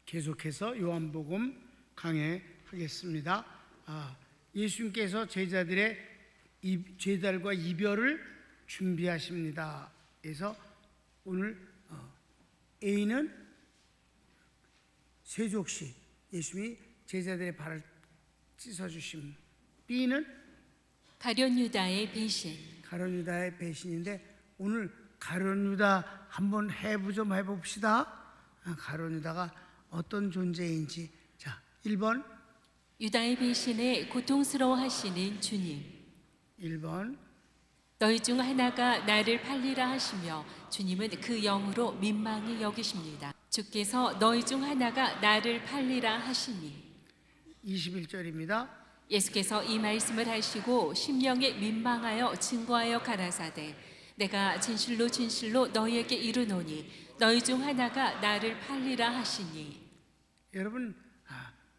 계속해서 요한복음 강해하겠습니다. 예수님께서 제자들과 이별을 준비하십니다. 그래서 오늘 A는 세족시, 예수님이 제자들의 발을 씻어주심. B는 가룟 유다의 배신. 가룟 유다의 배신인데 오늘 가룟 유다 한번 좀 해봅시다. 가룟 유다가 어떤 존재인지. 자, 1번 유다의 배신에 고통스러워하시는 주님. 1번 너희 중 하나가 나를 팔리라 하시며 주님은 그 영으로 민망히 여기십니다. 주께서 너희 중 하나가 나를 팔리라 하시니. 21절입니다. 예수께서 이 말씀을 하시고 심령에 민망하여 증거하여 가라사대 내가 진실로 진실로 너희에게 이르노니 너희 중 하나가 나를 팔리라 하시니. 여러분,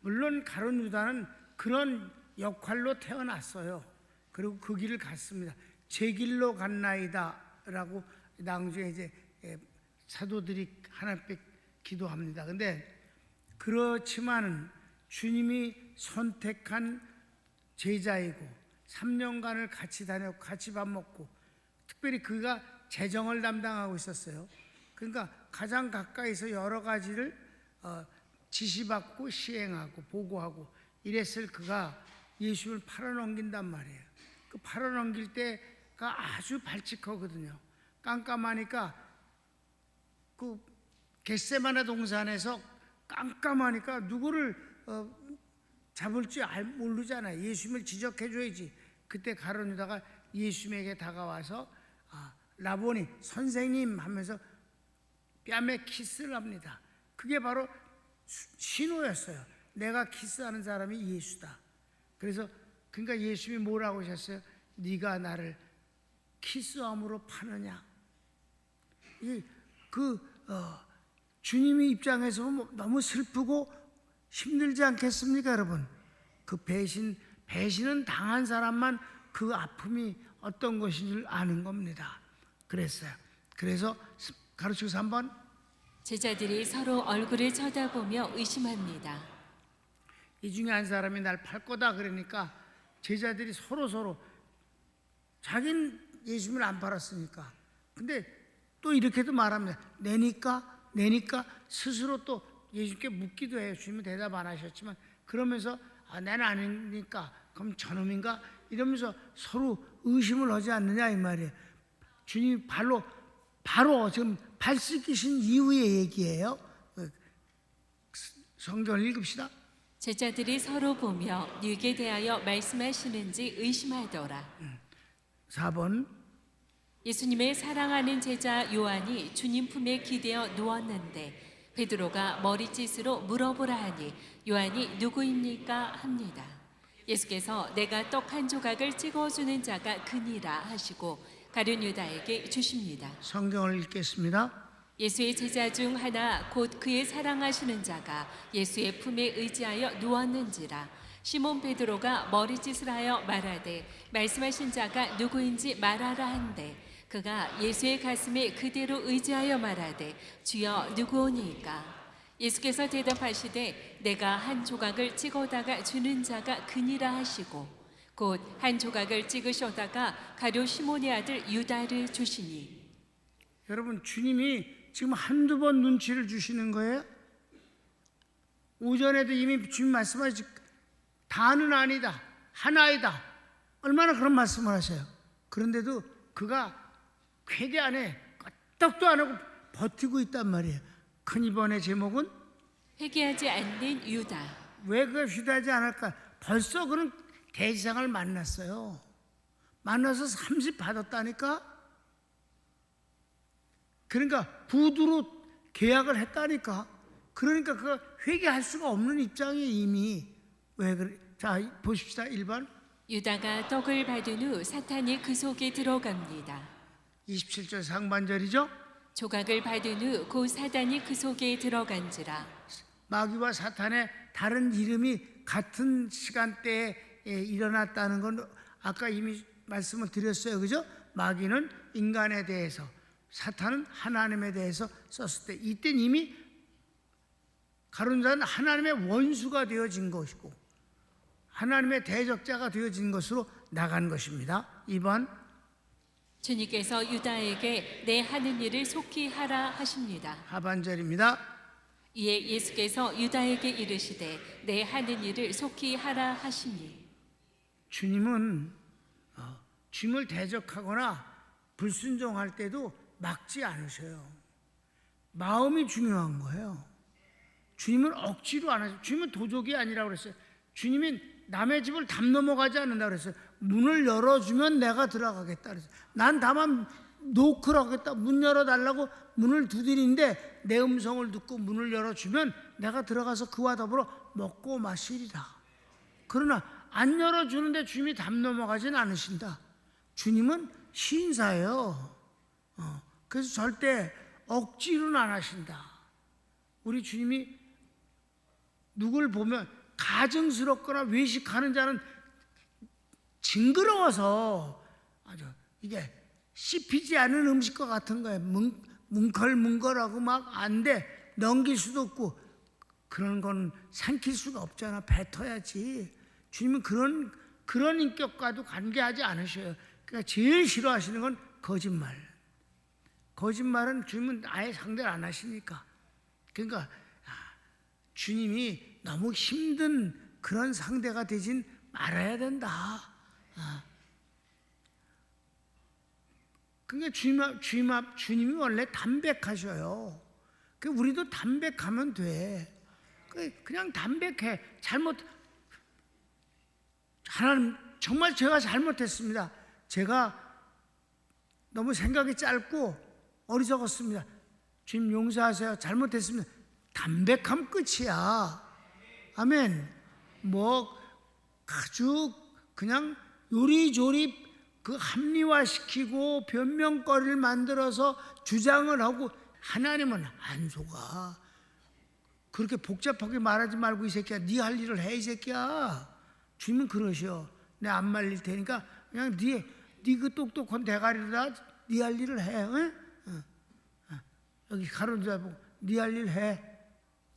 물론 가룟 유다는 그런 역할로 태어났어요. 그리고 그 길을 갔습니다. 제 길로 갔나이다 라고 나중에 이제 사도들이 하나님께 기도합니다. 근데 그렇지만은 주님이 선택한 제자이고 3년간을 같이 다녔고 같이 밥 먹고, 특별히 그가 재정을 담당하고 있었어요. 그러니까 가장 가까이서 여러 가지를 지시받고 시행하고 보고하고 이랬을 그가 예수를 팔아넘긴단 말이에요. 그 팔아넘길 때가 아주 발칙하거든요. 깜깜하니까 그 겟세마네 동산에서 깜깜하니까 누구를 잡을지 모르잖아요. 예수님을 지적해줘야지. 그때 가룟 유다가 예수님에게 다가와서 라보니 선생님 하면서 뺨에 키스를 합니다. 그게 바로 신호였어요. 내가 키스하는 사람이 예수다. 그래서 그러니까 예수님이 뭐라고 하셨어요? 네가 나를 키스함으로 파느냐? 주님의 입장에서 너무 슬프고 힘들지 않겠습니까, 여러분? 그 배신은 당한 사람만 그 아픔이 어떤 것인 줄 아는 겁니다. 그랬어요. 그래서 가르치고서 한번 제자들이 서로 얼굴을 쳐다보며 의심합니다. 이 중에 한 사람이 날 팔 거다 그러니까 제자들이 서로 자기는 예수님을 안 팔았으니까. 근데 또 이렇게도 말합니다. 내니까 스스로 또 예수님께 묻기도 해요. 주님은 대답 안 하셨지만 그러면서 나는 아니니까 그럼 저놈인가? 이러면서 서로 의심을 하지 않느냐 이 말이에요. 주님이 바로 지금 발 씻기신 이후의 얘기예요. 성경을 읽읍시다. 제자들이 서로 보며 누구에 대하여 말씀하시는지 의심하더라. 4번 예수님의 사랑하는 제자 요한이 주님 품에 기대어 누웠는데 베드로가 머리짓으로 물어보라 하니 요한이 누구입니까 합니다. 예수께서 내가 떡 한 조각을 찍어주는 자가 그니라 하시고 가룟 유다에게 주십니다. 성경을 읽겠습니다. 예수의 제자 중 하나 곧 그의 사랑하시는 자가 예수의 품에 의지하여 누웠는지라. 시몬 베드로가 머리짓을 하여 말하되 말씀하신 자가 누구인지 말하라 한데 그가 예수의 가슴에 그대로 의지하여 말하되 주여 누구오니까. 예수께서 대답하시되 내가 한 조각을 찍어다가 주는 자가 그니라 하시고 곧 한 조각을 찍으셔다가 가룟 시몬의 아들 유다를 주시니. 여러분, 주님이 지금 한두 번 눈치를 주시는 거예요? 오전에도 이미 주님 말씀하시 다는 아니다, 하나이다. 얼마나 그런 말씀을 하셔요. 그런데도 그가 회개 안 해. 끄떡도 안 하고 버티고 있단 말이에요. 큰 이번의 제목은 회개하지 않는 유다. 왜 그가 회개하지 않을까? 벌써 그는 대지상을 만났어요. 만나서 30 받았다니까. 그러니까 부두로 계약을 했다니까. 그러니까 그가 회개할 수가 없는 입장에 이미. 왜 그래? 자, 보십시다. 1번 유다가 떡을 받은 후 사탄이 그 속에 들어갑니다. 27절 상반절이죠. 조각을 받은 후 곧 사단이 그 속에 들어간지라. 마귀와 사탄의 다른 이름이 같은 시간대에 일어났다는 건 아까 이미 말씀을 드렸어요. 그죠? 마귀는 인간에 대해서, 사탄은 하나님에 대해서 썼을 때 이때는 이미 가룟 유다는 하나님의 원수가 되어진 것이고 하나님의 대적자가 되어진 것으로 나간 것입니다. 2번 주님께서 유다에게 내 하는 일을 속히 하라 하십니다. 하반절입니다. 이에 예수께서 유다에게 이르시되 내 하는 일을 속히 하라 하시니. 주님은 주님을 대적하거나 불순종할 때도 막지 않으셔요. 마음이 중요한 거예요. 주님은 억지로 안 하셔요. 주님은 도적이 아니라고 그랬어요. 주님이 남의 집을 담 넘어가지 않는다 그랬어요. 문을 열어주면 내가 들어가겠다 그랬어요. 난 다만 노크를 하겠다. 문 열어달라고 문을 두드리는데 내 음성을 듣고 문을 열어주면 내가 들어가서 그와 더불어 먹고 마시리라. 그러나 안 열어주는데 주님이 담 넘어가진 않으신다. 주님은 신사예요. 그래서 절대 억지로는 안 하신다. 우리 주님이 누굴 보면 가증스럽거나 외식하는 자는 징그러워서 아주 이게 씹히지 않은 음식과 같은 거예요. 뭉클뭉클하고 막 안 돼. 넘길 수도 없고 그런 건 삼킬 수가 없잖아. 뱉어야지. 주님은 그런 인격과도 관계하지 않으셔요. 그러니까 제일 싫어하시는 건 거짓말. 거짓말은 주님은 아예 상대를 안 하시니까. 그러니까 주님이 너무 힘든 그런 상대가 되진 말아야 된다. 그러니까 주님이 원래 담백하셔요. 우리도 담백하면 돼. 그냥 담백해. 하나님 정말 제가 잘못했습니다. 제가 너무 생각이 짧고 어리석었습니다. 주님 용서하세요. 잘못했습니다. 담백함 끝이야. 아멘. 아주 그냥 요리조리 합리화시키고 변명거리를 만들어서 주장을 하고 하나님은 안 속아. 그렇게 복잡하게 말하지 말고 이 새끼야 네 할 일을 해 이 새끼야. 주님은 그러셔. 내 안 말릴 테니까 그냥 네 그 똑똑한 대가리로다 네 할 일을 해. 응? 여기 가로주 보고 네 할 일 해.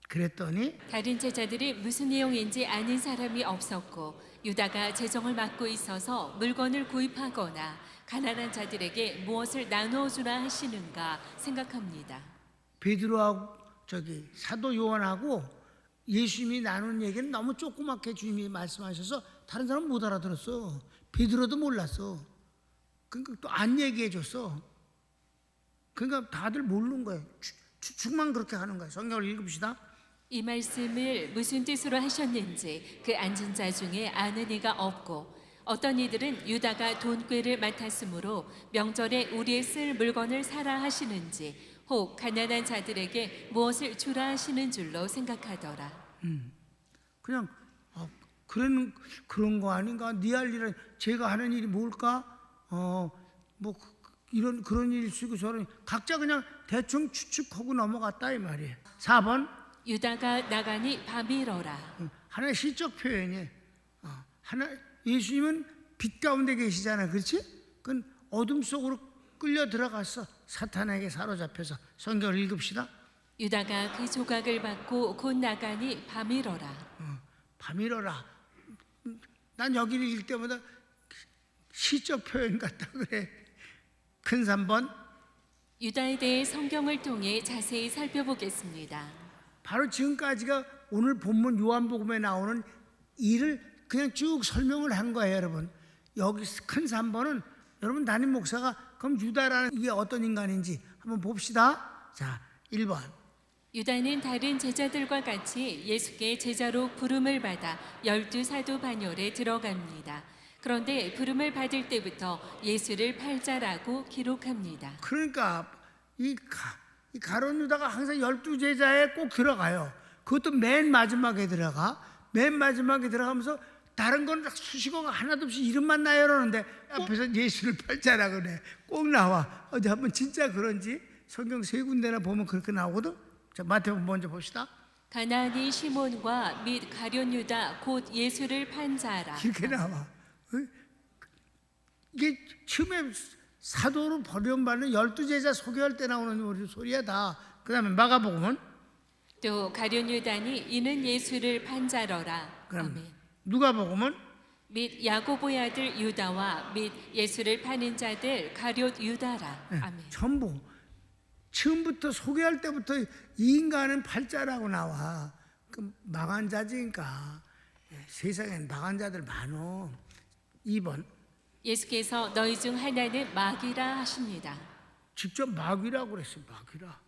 그랬더니 다른 제자들이 무슨 내용인지 아는 사람이 없었고 유다가 재정을 맡고 있어서 물건을 구입하거나 가난한 자들에게 무엇을 나누어 주라 하시는가 생각합니다. 베드로하고 사도 요한하고 예수님이 나눈 얘기는 너무 조그맣게 주님이 말씀하셔서 다른 사람은 못 알아들었어. 베드로도 몰랐어. 그러니까 또 안 얘기해 줬어. 그러니까 다들 모르는 거예요. 추측만 그렇게 하는 거예요. 성경을 읽읍시다. 이 말씀을 무슨 뜻으로 하셨는지 그 앉은 자 중에 아는 이가 없고 어떤 이들은 유다가 돈꾀를 맡았으므로 명절에 우리의 쓸 물건을 사라 하시는지 혹 가난한 자들에게 무엇을 주라 하시는 줄로 생각하더라. 그냥 그런 거 아닌가? 네 할 일은 제가 하는 일이 뭘까? 그런 일일 수 있고 저런 각자 그냥 대충 추측하고 넘어갔다 이 말이에요. 4번 유다가 나가니 밤이러라. 하나의 시적 표현이에요. 예수님은 빛 가운데 계시잖아요. 그렇지? 그건 어둠 속으로 끌려 들어갔어. 사탄에게 사로잡혀서. 성경을 읽읍시다. 유다가 그 조각을 받고 곧 나가니 밤이러라. 밤이러라. 난 여기를 읽을 때마다 시적 표현 같다 그래. 큰 3번 유다에 대해 성경을 통해 자세히 살펴보겠습니다. 바로 지금까지가 오늘 본문 요한복음에 나오는 일을 그냥 쭉 설명을 한 거예요, 여러분. 여기 큰 3번은 여러분 담임 목사가 그럼 유다라는 이게 어떤 인간인지 한번 봅시다. 자, 1번. 유다는 다른 제자들과 같이 예수께 제자로 부름을 받아 12사도 반열에 들어갑니다. 그런데 부름을 받을 때부터 예수를 팔자라고 기록합니다. 그러니까 이 가룟 유다가 항상 12제자에 꼭 들어가요. 그것도 맨 마지막에 들어가. 맨 마지막에 들어가면서 다른 건 수식어가 하나도 없이 이름만 나요 그러는데 앞에서 예수를 팔자라 그래. 꼭 나와. 어디 한번 진짜 그런지 성경 3군데나 보면 그렇게 나오거든. 자, 마태복음 먼저 봅시다. 가나안이 시몬과 및 가룟 유다 곧 예수를 판 자라. 이렇게 나와. 이게 처음에 사도로 버림받는 12제자 소개할 때 나오는 우리 소리야 다. 그 다음에 마가복음은 또 가룟 유다니 이는 예수를 판자러라. 그럼 아멘. 누가복음은 및 야고보의 아들 유다와 및 예수를 파는 자들 가룟 유다라. 아멘. 전부 처음부터 소개할 때부터 이 인간은 팔자라고 나와. 그 망한 자지니까 세상엔 망한 자들 많어. 2번 예수께서 너희 중 하나는 마귀라 하십니다. 직접 마귀라고 그랬어. 마귀라.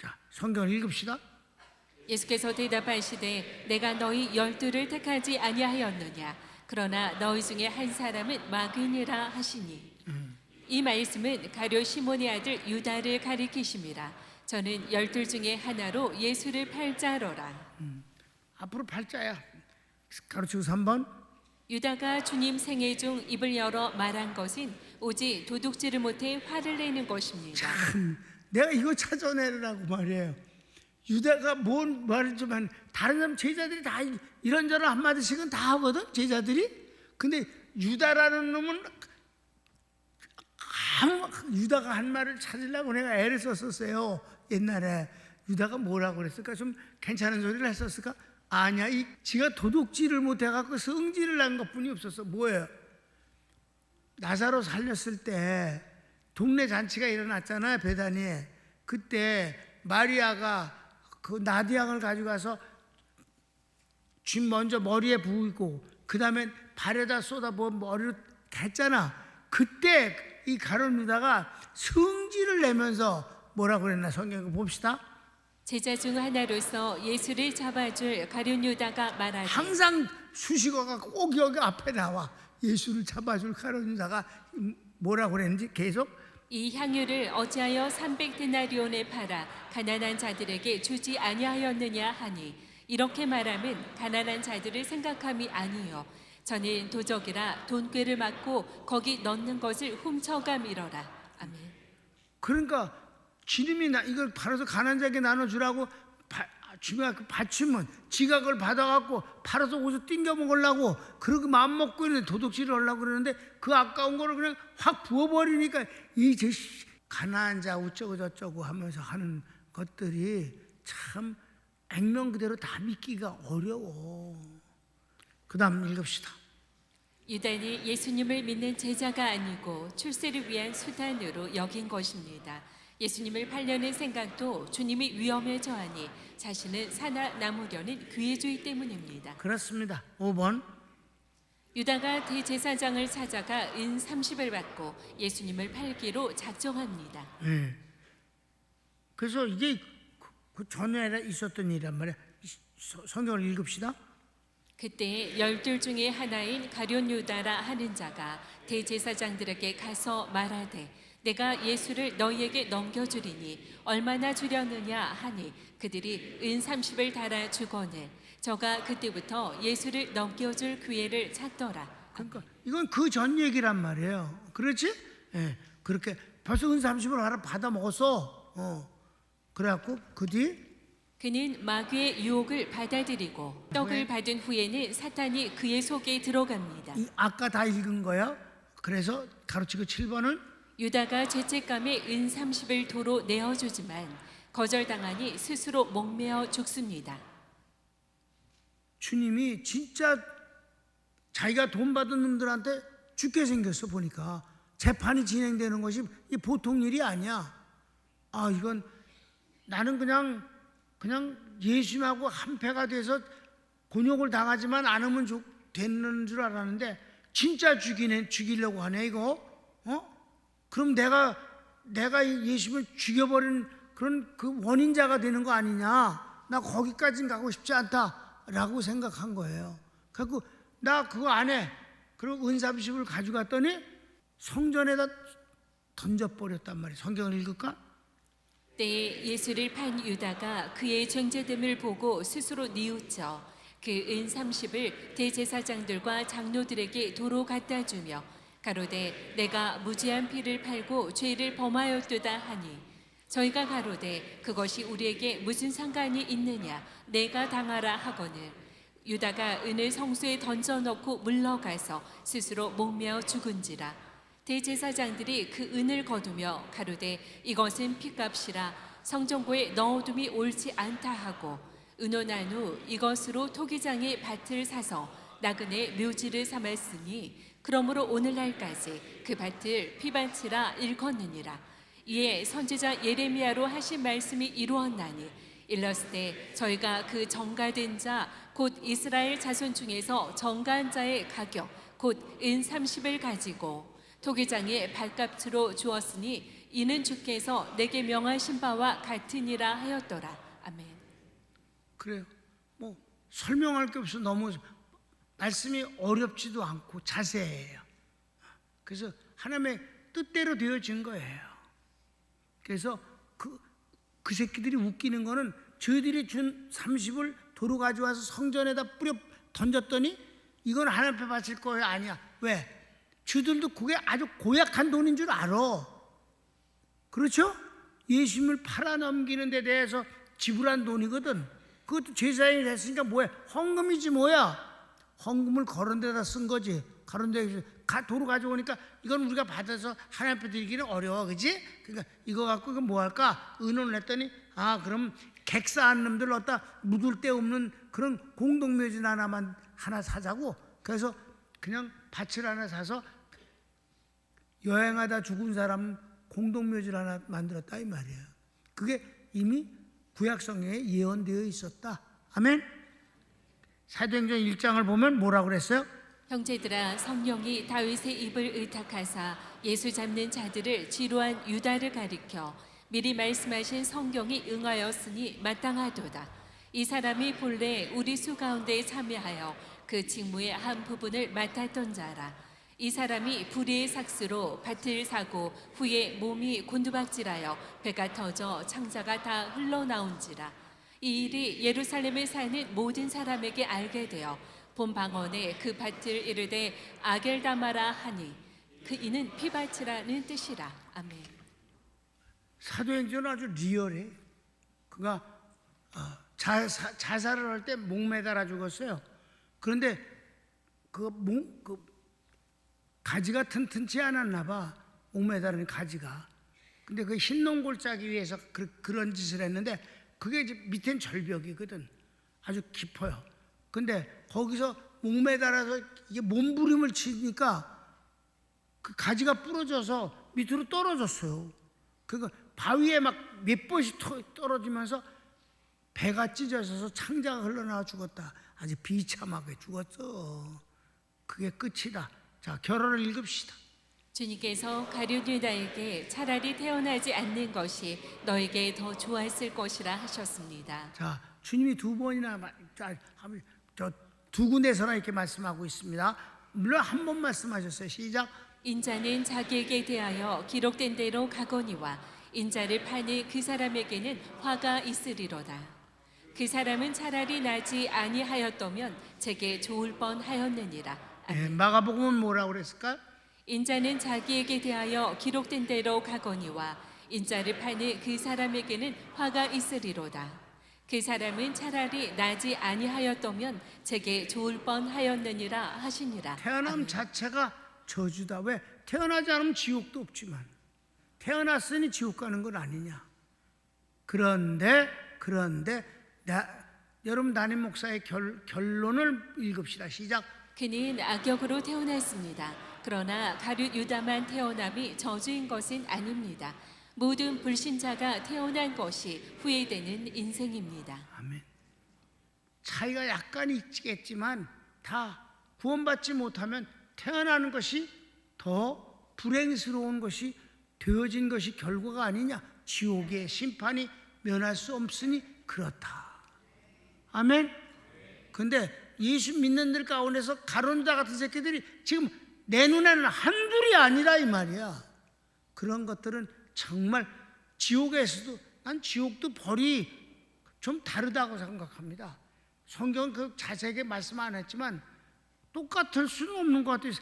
자, 성경을 읽읍시다. 예수께서 대답하시되 내가 너희 12를 택하지 아니하였느냐 그러나 너희 중에 한 사람은 마귀니라 하시니 이 말씀은 가룟 시몬의 아들 유다를 가리키심이라. 저는 12 중에 하나로 예수를 팔자로라. 앞으로 팔자야. 가르치고 3번 유다가 주님 생애 중 입을 열어 말한 것은 오직 도둑질을 못해 화를 내는 것입니다. 내가 이거 찾아내라고 말이에요. 유다가 뭔 말을 좀 한 다른 사람 제자들이 다 이런저런 한마디씩은 다 하거든 제자들이. 근데 유다라는 놈은 유다가 한 말을 찾으려고 내가 애를 썼었어요. 옛날에 유다가 뭐라고 그랬을까? 좀 괜찮은 소리를 했었을까? 아니야, 지가 도둑질을 못해갖고 성질을 난 것뿐이 없었어. 뭐예요? 나사로 살렸을 때 동네 잔치가 일어났잖아요, 베다니에. 그때 마리아가 그 나디향을 가져가서 쥐 먼저 머리에 부고 그 다음에 발에다 쏟아부어 머리로 했잖아. 그때 이 가룟 유다가 성질을 내면서 뭐라고 그랬나 성경 봅시다. 제자 중 하나로서 예수를 잡아줄 가룟 유다가 말하되 항상 수식어가 꼭 여기 앞에 나와. 예수를 잡아줄 가룟 유다가 뭐라고 그랬는지 계속 이 향유를 어찌하여 300데나리온에 팔아 가난한 자들에게 주지 아니하였느냐 하니 이렇게 말하면 가난한 자들을 생각함이 아니요 저는 도적이라 돈꾀를 맞고 거기 넣는 것을 훔쳐감이러라. 아멘. 그러니까 주님이 이걸 팔아서 가난한 자에게 나눠주라고 주가 그 받치면 지가 그걸 받아갖고 팔아서 옷을 띵겨 먹으려고 그렇게 마음 먹고 있는 도둑질을 하려고 그러는데 그 아까운 거를 그냥 확 부어버리니까 이 가난한 자 어쩌고 저쩌고 하면서 하는 것들이 참 액면 그대로 다 믿기가 어려워. 그 다음 읽읍시다. 유다는 예수님을 믿는 제자가 아니고 출세를 위한 수단으로 여긴 것입니다. 예수님을 팔려는 생각도 주님이 위험에 처하니 자신은 살아남으려는 귀의주의 때문입니다. 그렇습니다. 5번 유다가 대제사장을 찾아가 은 30을 받고 예수님을 팔기로 작정합니다. 네. 그래서 이게 그 전에 있었던 일이란 말이야. 성경을 읽읍시다. 그때 12 중에 하나인 가룟 유다라 하는 자가 대제사장들에게 가서 말하되 내가 예수를 너희에게 넘겨주리니 얼마나 주려느냐 하니 그들이 은 30을 달아 주거늘 저가 그때부터 예수를 넘겨줄 기회를 찾더라. 그러니까 이건 그 전 얘기란 말이에요. 그렇지? 예. 그렇게 벌써 은 30을 하나 받아 먹었어. 그래갖고 그 뒤 그는 마귀의 유혹을 받아들이고 떡을 받은 후에는 사탄이 그의 속에 들어갑니다. 아까 다 읽은 거야. 그래서 가로치고 7번은 유다가 죄책감에 은 30을 도로 내어주지만 거절당하니 스스로 목매어 죽습니다. 주님이 진짜 자기가 돈 받은 놈들한테 죽게 생겼어. 보니까 재판이 진행되는 것이 이 보통 일이 아니야. 이건 나는 그냥 예수님하고 한패가 돼서 곤욕을 당하지만 않으면 되는 줄 알았는데 진짜 죽이려고 하네 이거. 그럼 내가 예수님을 죽여버린 그런 그 원인자가 되는 거 아니냐. 나 거기까지는 가고 싶지 않다라고 생각한 거예요. 그래서 나 그거 안 해. 그리고 은 30을 가져갔더니 성전에다 던져버렸단 말이에요. 성경을 읽을까? 때에 예수를 판 유다가 그의 정죄됨을 보고 스스로 뉘우쳐 그 은 30을 대제사장들과 장로들에게 도로 갖다 주며 가로되 내가 무지한 피를 팔고 죄를 범하였도다 하니 저희가 가로되 그것이 우리에게 무슨 상관이 있느냐 내가 당하라 하거늘 유다가 은을 성수에 던져놓고 물러가서 스스로 목매어 죽은지라 대제사장들이 그 은을 거두며 가로되 이것은 핏값이라 성전고에 넣어둠이 옳지 않다 하고 의논한 후 이것으로 토기장이 밭을 사서 나그네 묘지를 삼았으니 그러므로 오늘날까지 그 밭을 피밭이라 일컫느니라. 이에 선지자 예레미야로 하신 말씀이 이루었나니 일렀을 때 저희가 그 정가된 자 곧 이스라엘 자손 중에서 정가한 자의 가격 곧 은 30을 가지고 토기장의 밭값으로 주었으니 이는 주께서 내게 명하신 바와 같으니라 하였더라. 아멘. 그래요. 뭐 설명할 게 없어. 너무 말씀이 어렵지도 않고 자세해요. 그래서 하나님의 뜻대로 되어진 거예요. 그래서 그 새끼들이 웃기는 거는 저희들이 준 30을 도로 가져와서 성전에다 뿌려 던졌더니 이건 하나님 앞에 바칠 거예요. 아니야. 왜? 저들도 그게 아주 고약한 돈인 줄 알아. 그렇죠? 예수님을 팔아넘기는 데 대해서 지불한 돈이거든. 그것도 제사장이 됐으니까 뭐야? 헌금이지 뭐야? 헌금을 그런 데다 쓴 거지. 그런 데 도로 가져오니까 이건 우리가 받아서 하나님 앞에 드리기는 어려워. 그지? 그러니까 이거 갖고 이거 뭐 할까? 의논을 했더니 그럼 객사한 놈들 얻다 묻을 데 없는 그런 공동묘지 하나 사자고. 그래서 그냥 밭을 하나 사서 여행하다 죽은 사람 공동묘지를 하나 만들었다 이 말이에요. 그게 이미 구약성경에 예언되어 있었다. 아멘. 사도행전 1장을 보면 뭐라고 그랬어요? 형제들아, 성령이 다윗의 입을 의탁하사 예수 잡는 자들을 지루한 유다를 가리켜 미리 말씀하신 성경이 응하였으니 마땅하도다. 이 사람이 본래 우리 수 가운데 참여하여 그 직무의 한 부분을 맡았던 자라. 이 사람이 불의의 삭스로 밭을 사고 후에 몸이 곤두박질하여 배가 터져 창자가 다 흘러나온지라. 이 일이 예루살렘에 사는 모든 사람에게 알게 되어 본 방언에 그 밭을 이르되 아겔다마라 하니 그 이는 피밭이라는 뜻이라. 아멘. 사도행전은 아주 리얼해. 그가 자살을 할 때 목매달아 죽었어요. 그런데 그 가지가 튼튼치 않았나 봐. 목매달은 가지가. 근데 그 흰농골짜기 위해서 그런 짓을 했는데 그게 이제 밑엔 절벽이거든. 아주 깊어요. 근데 거기서 목매달아서 이게 몸부림을 치니까 그 가지가 부러져서 밑으로 떨어졌어요. 그러니까 바위에 막 몇 번씩 떨어지면서 배가 찢어져서 창자가 흘러나와 죽었다. 아주 비참하게 죽었어. 그게 끝이다. 자, 결론을 읽읍시다. 주님께서 가룟 유다에게 차라리 태어나지 않는 것이 너에게 더 좋았을 것이라 하셨습니다. 자, 주님이 두 번이나 두 군데서나 이렇게 말씀하고 있습니다. 물론 한 번 말씀하셨어요. 시작. 인자는 자기에게 대하여 기록된 대로 가거니와 인자를 파는 그 사람에게는 화가 있으리로다. 그 사람은 차라리 나지 아니하였더면 제게 좋을 뻔하였느니라. 네, 마가복음은 뭐라고 그랬을까? 인자는 자기에게 대하여 기록된 대로 가거니와 인자를 파는 그 사람에게는 화가 있으리로다. 그 사람은 차라리 나지 아니하였더면 제게 좋을 뻔하였느니라 하시니라. 태어남 아멘. 자체가 저주다. 왜? 태어나지 않으면 지옥도 없지만 태어났으니 지옥 가는 건 아니냐. 그런데 여러분 담임 목사의 결론을 읽읍시다. 시작. 그는 악역으로 태어났습니다. 그러나 가룟 유다만 태어남이 저주인 것은 아닙니다. 모든 불신자가 태어난 것이 후회되는 인생입니다. 아멘. 차이가 약간 있겠지만 다 구원받지 못하면 태어나는 것이 더 불행스러운 것이 되어진 것이 결과가 아니냐. 지옥의 심판이 면할 수 없으니 그렇다. 아멘. 근데 예수 믿는 들 가운데서 가론유다 같은 새끼들이 지금 내 눈에는 한둘이 아니라 이 말이야. 그런 것들은 정말 지옥에서도 난 지옥도 벌이 좀 다르다고 생각합니다. 성경은 그 자세하게 말씀 안 했지만 똑같을 수는 없는 것 같아요.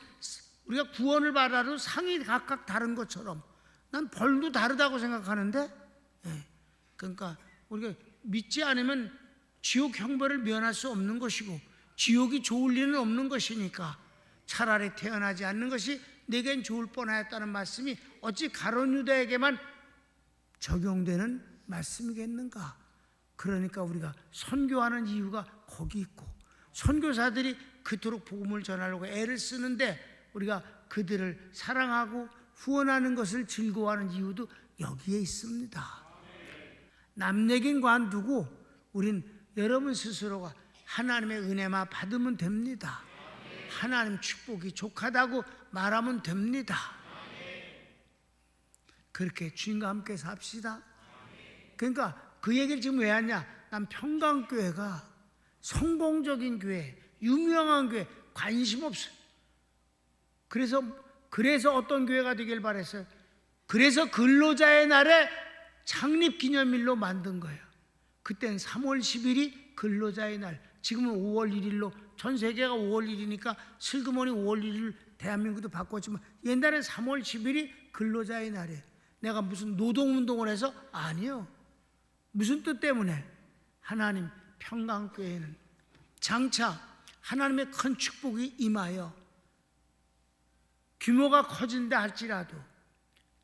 우리가 구원을 받아도 상이 각각 다른 것처럼 난 벌도 다르다고 생각하는데, 그러니까 우리가 믿지 않으면 지옥 형벌을 면할 수 없는 것이고 지옥이 좋을 리는 없는 것이니까 차라리 태어나지 않는 것이 내겐 좋을 뻔하였다는 말씀이 어찌 가룟 유다에게만 적용되는 말씀이겠는가? 그러니까 우리가 선교하는 이유가 거기 있고, 선교사들이 그토록 복음을 전하려고 애를 쓰는데 우리가 그들을 사랑하고 후원하는 것을 즐거워하는 이유도 여기에 있습니다. 남 얘기는 관두고 우린 여러분 스스로가 하나님의 은혜만 받으면 됩니다. 하나님 축복이 족하다고 말하면 됩니다. 그렇게 주님과 함께 삽시다. 그러니까 그 얘기를 지금 왜 하냐? 난 평강교회가 성공적인 교회, 유명한 교회 관심 없어요. 그래서 어떤 교회가 되길 바랬어요. 그래서 근로자의 날에 창립기념일로 만든 거예요. 그때는 3월 10일이 근로자의 날, 지금은 5월 1일로, 전 세계가 5월 1일이니까 슬그머니 5월 1일 대한민국도 바꿨지만 옛날에 3월 10일이 근로자의 날이에요. 내가 무슨 노동운동을 해서? 아니요. 무슨 뜻 때문에? 하나님 평강교회는 장차 하나님의 큰 축복이 임하여 규모가 커진다 할지라도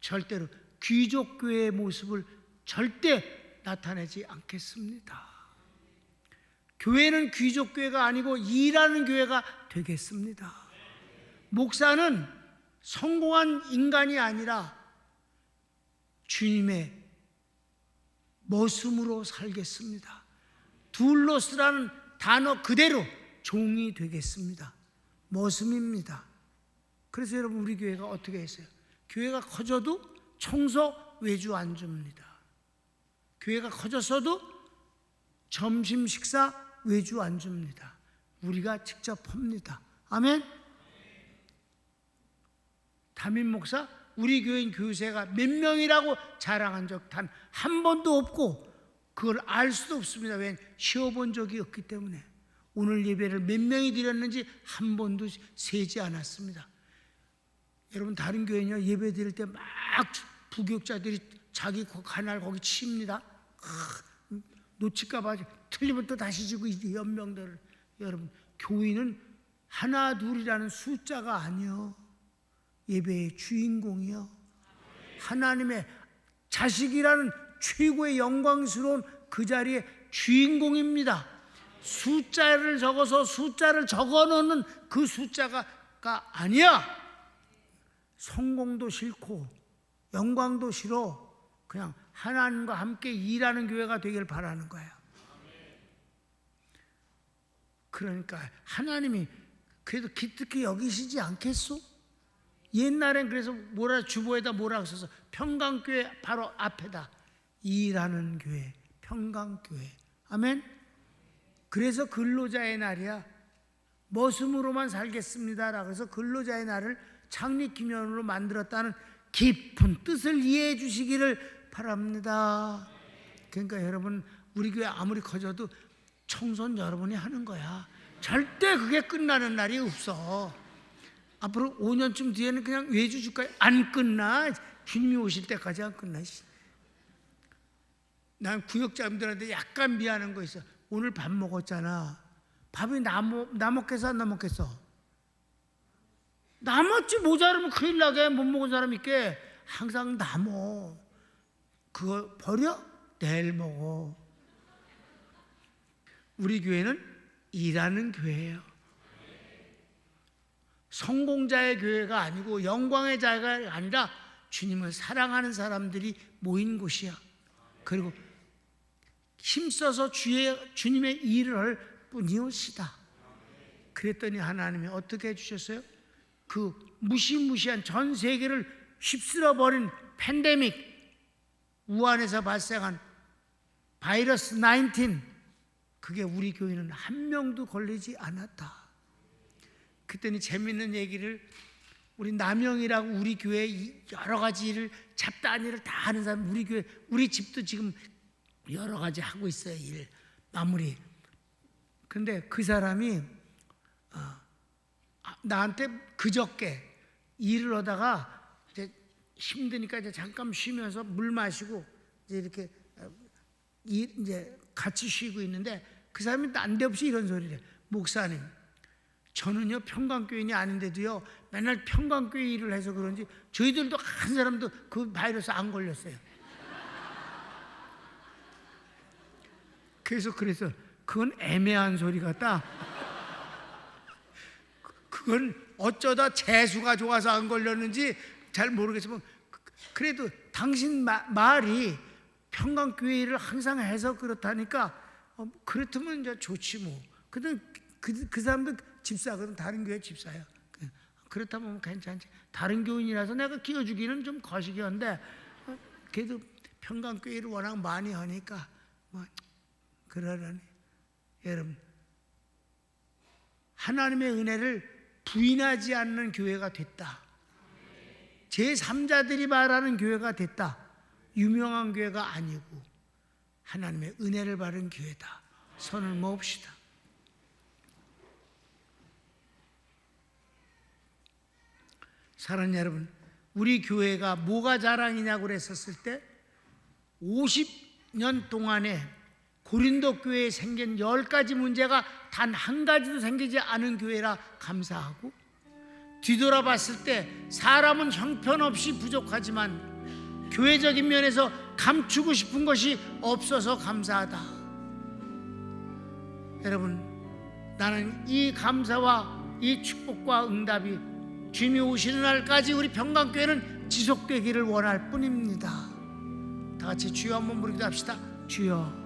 절대로 귀족교회의 모습을 절대 나타내지 않겠습니다. 교회는 귀족교회가 아니고 일하는 교회가 되겠습니다. 목사는 성공한 인간이 아니라 주님의 머슴으로 살겠습니다. 둘로스라는 단어 그대로 종이 되겠습니다. 머슴입니다. 그래서 여러분, 우리 교회가 어떻게 했어요? 교회가 커져도 청소 외주 안 줍니다. 교회가 커졌어도 점심 식사 외주 안 줍니다. 우리가 직접 합니다. 아멘. 담임 목사, 우리 교인 교세가 몇 명이라고 자랑한 적 단 한 번도 없고 그걸 알 수도 없습니다. 왜? 쉬어본 적이 없기 때문에. 오늘 예배를 몇 명이 드렸는지 한 번도 세지 않았습니다. 여러분, 다른 교회는요, 예배 드릴 때 막 부교육자들이 자기 가날 거기 칩니다. 놓칠까 봐 틀리면 또 다시 지고 연명들을. 여러분, 교인은 하나 둘이라는 숫자가 아니요, 예배의 주인공이요, 하나님의 자식이라는 최고의 영광스러운 그 자리의 주인공입니다. 숫자를 적어서 숫자를 적어놓는 그 숫자가 아니야. 성공도 싫고 영광도 싫어. 그냥 하나님과 함께 일하는 교회가 되길 바라는 거예요. 그러니까 하나님이 그래도 기특히 여기시지 않겠소? 옛날엔 그래서 주보에다 뭐라고 써서 평강교회 바로 앞에다 일하는 교회, 평강교회. 아멘. 그래서 근로자의 날이야. 머슴으로만 살겠습니다라고 해서 근로자의 날을 창립기념으로 만들었다는 깊은 뜻을 이해해 주시기를 바랍니다. 그러니까 여러분, 우리 교회 아무리 커져도 청소는 여러분이 하는 거야. 절대 그게 끝나는 날이 없어. 앞으로 5년쯤 뒤에는 그냥 외주 줄까요? 안 끝나. 주님이 오실 때까지 안 끝나. 난 구역자분들한테 약간 미안한 거 있어. 오늘 밥 먹었잖아. 밥이 남았겠어 안 남았겠어? 남았지. 모자르면 큰일 나게. 못 먹은 사람 있게. 항상 남어. 그거 버려? 내일 먹어. 우리 교회는 일하는 교회예요. 성공자의 교회가 아니고 영광의 자가 아니라 주님을 사랑하는 사람들이 모인 곳이야. 그리고 힘써서 주님의 일을 할 뿐이옵시다. 그랬더니 하나님이 어떻게 해주셨어요? 그 무시무시한 전 세계를 휩쓸어버린 팬데믹, 우한에서 발생한 바이러스 19, 그게 우리 교회는 한 명도 걸리지 않았다. 그때는 재밌는 얘기를, 우리 남영이라고 우리 교회 여러 가지 일을, 잡다한 일을 다 하는 사람, 우리 교회, 우리 집도 지금 여러 가지 하고 있어요. 일 마무리. 근데 그 사람이 나한테 그저께 일을 하다가 이제 힘드니까 이제 잠깐 쉬면서 물 마시고 이제 이렇게 이제 같이 쉬고 있는데 그 사람이 난데없이 이런 소리를 해. 목사님, 저는요 평강교인이 아닌데도요 맨날 평강교회 일을 해서 그런지 저희들도 한 사람도 그 바이러스 안 걸렸어요. 그래서 그건 애매한 소리 같다. 그건 어쩌다 재수가 좋아서 안 걸렸는지 잘 모르겠지만, 그래도 당신 말이 평강교회를 항상 해서 그렇다니까 그렇다면 이제 좋지 뭐. 그 사람도 집사거든. 다른 교회 집사야. 그렇다면 괜찮지. 다른 교인이라서 내가 끼워주기는 좀 거시기한데, 그래도 평강교회를 워낙 많이 하니까 뭐 그러려니. 여러분, 하나님의 은혜를 부인하지 않는 교회가 됐다. 제3자들이 말하는 교회가 됐다. 유명한 교회가 아니고 하나님의 은혜를 받은 교회다. 손을 모읍시다. 사랑하는 여러분, 우리 교회가 뭐가 자랑이냐고 그랬었을 때 50년 동안에 고린도 교회에 생긴 10가지 문제가 단 한 가지도 생기지 않은 교회라 감사하고, 뒤돌아봤을 때 사람은 형편없이 부족하지만 교회적인 면에서 감추고 싶은 것이 없어서 감사하다. 여러분, 나는 이 감사와 이 축복과 응답이 주님이 오시는 날까지 우리 평강교회는 지속되기를 원할 뿐입니다. 다 같이 주여 한번 부르기도 합시다. 주여.